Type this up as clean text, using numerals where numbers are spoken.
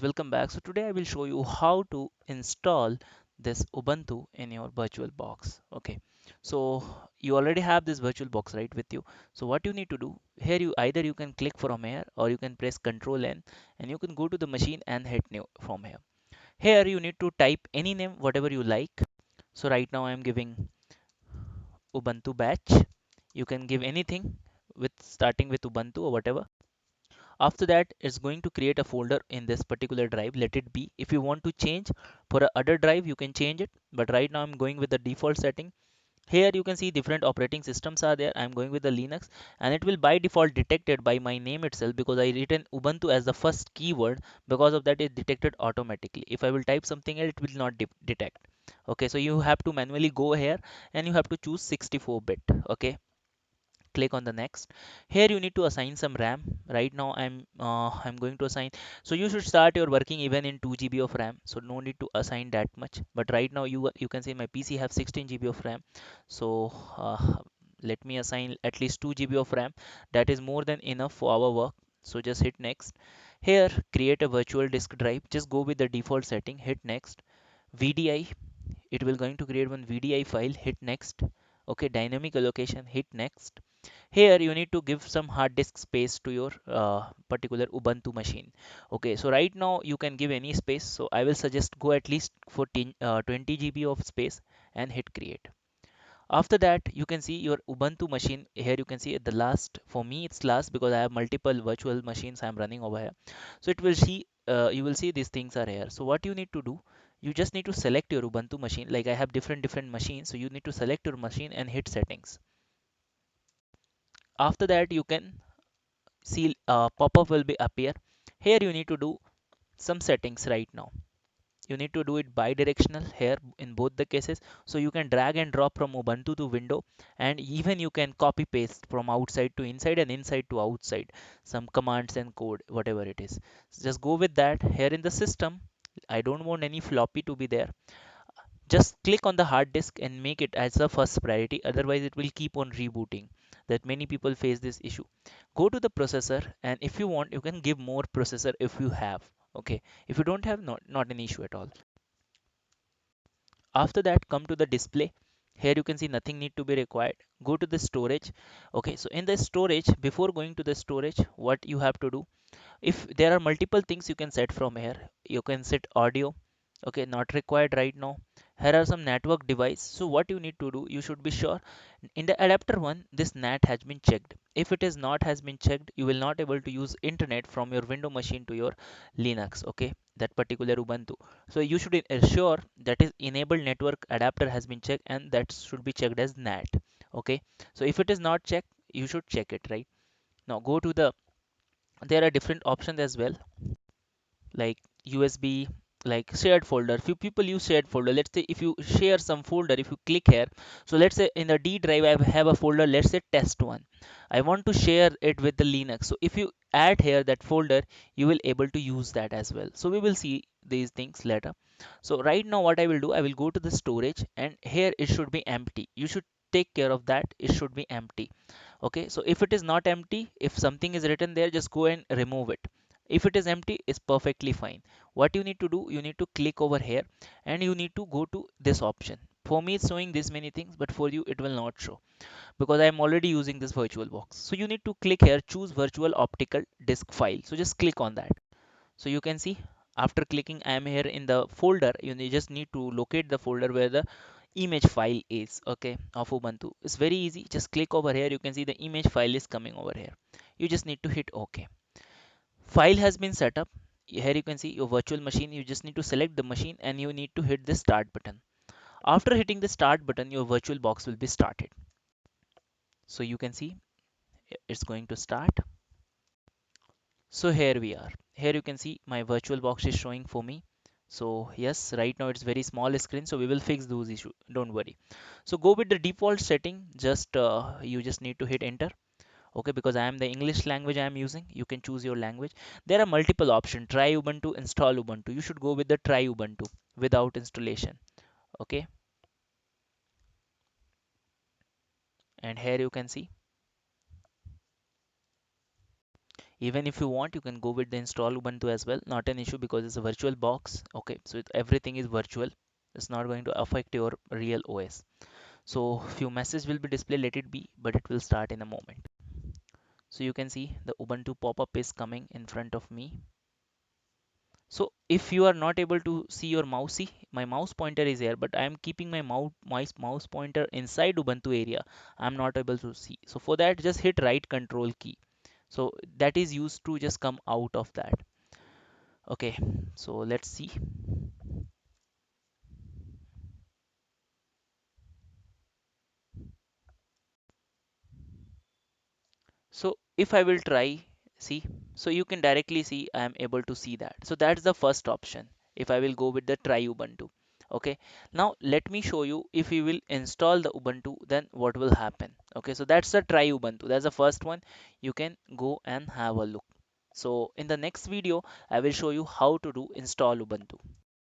welcome back. So today I will show you how to install this Ubuntu in your VirtualBox. Okay, so you already have this VirtualBox right with you. So what you need to do here, you either you can click from here or you can press Control N and you can go to the machine and hit new from here. Here you need to type any name whatever you like. So right now I am giving Ubuntu batch. You can give anything with starting with Ubuntu or whatever. After that, it's going to create a folder in this particular drive. Let it be. If you want to change for a other drive, you can change it. But right now I'm going with the default setting. Here you can see different operating systems are there. I'm going with the Linux, and it will by default detected by my name itself because I written Ubuntu as the first keyword. Because of that, it detected automatically. If I will type something else, it will not detect. Okay, so you have to manually go here and you have to choose 64-bit. Okay, click on the next. Here you need to assign some RAM. Right now I'm going to assign, so you should start your working even in 2 GB of RAM, so no need to assign that much. But right now you can see my PC have 16 GB of RAM. So let me assign at least 2 GB of RAM. That is more than enough for our work. So just hit next. Here create a virtual disk drive, just go with the default setting, hit next. VDI, it will going to create one VDI file, hit next. Okay, dynamic allocation, hit next. Here you need to give some hard disk space to your particular Ubuntu machine. Okay, so right now you can give any space, so I will suggest go at least for 20 GB of space and hit create. After that you can see your Ubuntu machine. Here you can see at the last, for me it's last because I have multiple virtual machines I'm running over here. So it will see, you will see these things are here. So what you need to do, you just need to select your Ubuntu machine. Like I have different machines, so you need to select your machine and hit settings. After that you can see pop-up will be appear. Here you need to do some settings. Right now you need to do it bi-directional here in both the cases, so you can drag and drop from Ubuntu to window, and even you can copy paste from outside to inside and inside to outside some commands and code whatever it is. So just go with that. Here in the system, I don't want any floppy to be there. Just click on the hard disk and make it as a first priority, otherwise it will keep on rebooting. That many people face this issue. Go to the processor, and if you want you can give more processor if you have. Okay, if you don't have, not an issue at all. After that, come to the display. Here you can see nothing need to be required. Go to the storage. Okay, so in the storage, before going to the storage, what you have to do, if there are multiple things you can set from here. You can set audio. Okay, not required right now. Here are some network device. So what you need to do, you should be sure in the adapter one this NAT has been checked. If it is not has been checked, you will not able to use internet from your window machine to your Linux. Okay, that particular Ubuntu. So you should ensure that is enabled network adapter has been checked, and that should be checked as NAT. Okay, so if it is not checked, you should check it. Right now go to the, there are different options as well, like USB, like shared folder. Few people use shared folder. Let's say if you share some folder, if you click here, so let's say in the D drive I have a folder, let's say test one. I want to share it with the Linux. So if you add here that folder, you will able to use that as well. So we will see these things later. So right now what I will do, I will go to the storage, and here it should be empty. You should take care of that, it should be empty. Okay, so if it is not empty, if something is written there, just go and remove it. If it is empty, it's perfectly fine. What you need to do, you need to click over here and you need to go to this option. For me it's showing this many things, but for you it will not show because I am already using this VirtualBox. So you need to click here, choose virtual optical disk file. So just click on that. So you can see, after clicking, I am here in the folder. Just need to locate the folder where the image file is. Okay, of Ubuntu. It's very easy. Just click over here. You can see the image file is coming over here. You just need to hit OK. File has been set up. Here you can see your virtual machine. You just need to select the machine and you need to hit the start button. After hitting the start button, your virtual box will be started. So you can see it's going to start. So here we are. Here you can see my virtual box is showing for me. So yes, right now it's very small screen, so we will fix those issues, don't worry. So go with the default setting. Just you just need to hit enter. Okay, because I am the English language I am using, you can choose your language. There are multiple options: try Ubuntu, install Ubuntu. You should go with the try Ubuntu without installation. Okay, and here you can see Even if you want, you can go with the install Ubuntu as well, not an issue because it's a virtual box. Okay, so everything is virtual, it's not going to affect your real OS. So few messages will be displayed, let it be, but it will start in a moment. So you can see the Ubuntu pop-up is coming in front of me. So if you are not able to see your mouse, see my mouse pointer is here, but I am keeping my mouse pointer inside Ubuntu area. I'm not able to see. So for that, just hit right control key. So that is used to just come out of that. Okay, so let's see. So if I will try, see, so you can directly see I am able to see that. So that's the first option. If I will go with the try Ubuntu. Okay, now let me show you if you will install the Ubuntu, then what will happen. Okay, so that's the try Ubuntu. That's the first one. You can go and have a look. So in the next video, I will show you how to do install Ubuntu.